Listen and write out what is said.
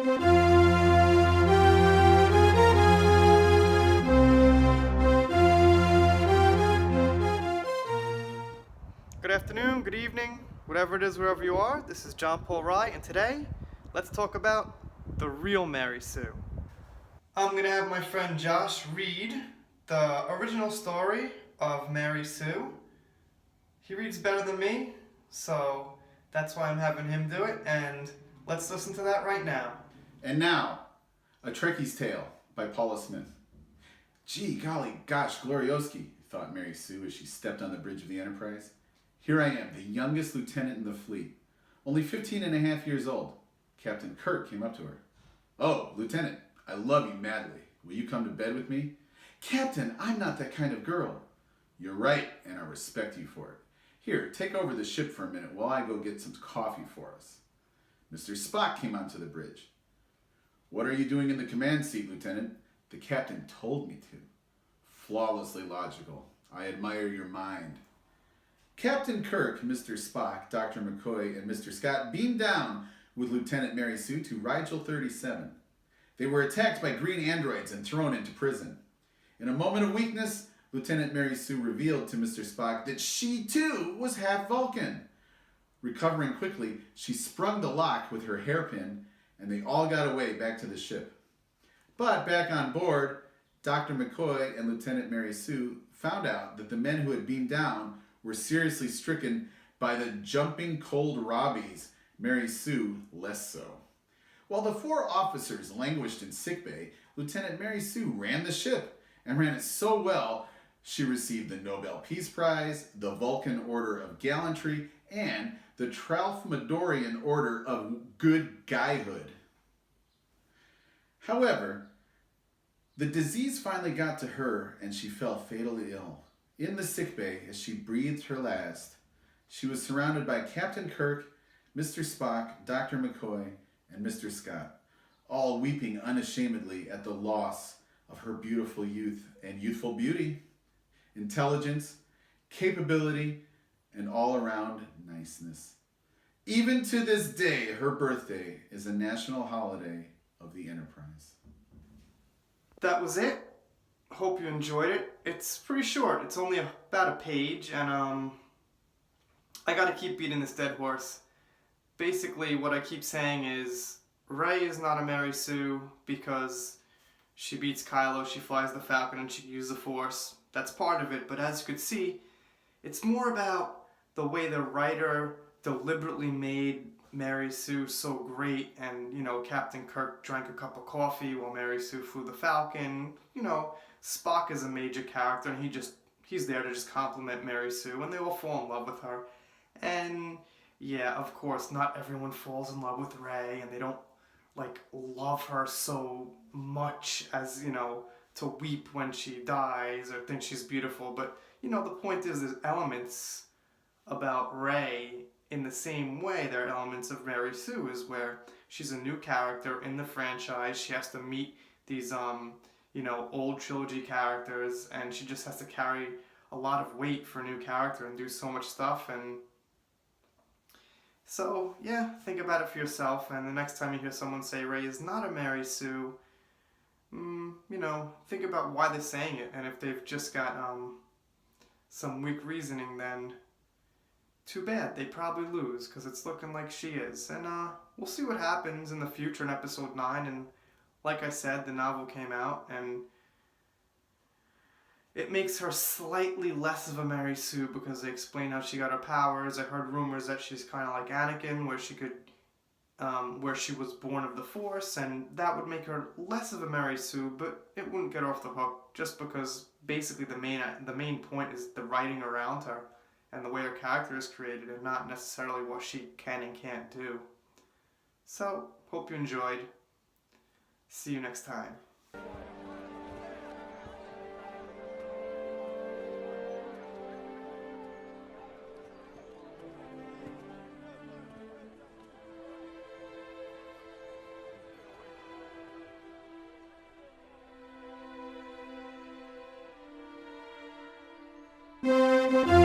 Good afternoon, good evening, whatever it is, wherever you are. This is John Paul Rye, and today, let's talk about the real Mary Sue. I'm going to have my friend Josh read the original story of Mary Sue. He reads better than me, so that's why I'm having him do it, and let's listen to that right now. And now, A Trekkie's Tale by Paula Smith. Gee, golly, gosh, Glorioski, thought Mary Sue as she stepped on the bridge of the Enterprise. Here I am, the youngest lieutenant in the fleet, only 15 and a half years old. Captain Kirk came up to her. Oh, Lieutenant, I love you madly. Will you come to bed with me? Captain, I'm not that kind of girl. You're right, and I respect you for it. Here, take over the ship for a minute while I go get some coffee for us. Mr. Spock came onto the bridge. What are you doing in the command seat, Lieutenant? The captain told me to. Flawlessly logical. I admire your mind. Captain Kirk, Mr. Spock, Dr. McCoy, and Mr. Scott beamed down with Lieutenant Mary Sue to Rigel 37. They were attacked by green androids and thrown into prison. In a moment of weakness, Lieutenant Mary Sue revealed to Mr. Spock that she too was half Vulcan. Recovering quickly, she sprung the lock with her hairpin, and they all got away back to the ship. But back on board, Dr. McCoy and Lieutenant Mary Sue found out that the men who had beamed down were seriously stricken by the jumping cold Robbies, Mary Sue less so. While the four officers languished in sickbay, Lieutenant Mary Sue ran the ship, and ran it so well she received the Nobel Peace Prize, the Vulcan Order of Gallantry, and the Tralfamadorian Order of Good Guyhood. However, the disease finally got to her, and she fell fatally ill. In the sickbay, as she breathed her last, she was surrounded by Captain Kirk, Mr. Spock, Dr. McCoy, and Mr. Scott, all weeping unashamedly at the loss of her beautiful youth and youthful beauty, intelligence, capability, and all-around niceness. Even to this day, her birthday is a national holiday of the Enterprise. That was it. Hope you enjoyed it. It's pretty short. It's only about a page, and I gotta keep beating this dead horse. Basically, what I keep saying is Rey is not a Mary Sue because she beats Kylo, she flies the Falcon, and she can use the Force. That's part of it, but as you could see, it's more about the way the writer deliberately made Mary Sue so great, and Captain Kirk drank a cup of coffee while Mary Sue flew the Falcon. Spock is a major character, and he's there to just compliment Mary Sue, and they all fall in love with her. And yeah, of course, not everyone falls in love with Rey, and they don't love her so much as to weep when she dies or think she's beautiful. But the point is, there's elements about Rey in the same way there are elements of Mary Sue, is where she's a new character in the franchise. She has to meet these old trilogy characters, and she just has to carry a lot of weight for a new character and do so much stuff. And so yeah, think about it for yourself, and the next time you hear someone say Rey is not a Mary Sue, think about why they're saying it, and if they've just got some weak reasoning, then too bad, they probably lose, because it's looking like she is. And we'll see what happens in the future in episode 9, and like I said, the novel came out, and it makes her slightly less of a Mary Sue because they explain how she got her powers. I heard rumors that she's kind of like Anakin, where she was born of the Force, and that would make her less of a Mary Sue, but it wouldn't get her off the hook, just because basically the main point is the writing around her and the way her character is created, and not necessarily what she can and can't do. So, hope you enjoyed. See you next time. Thank you.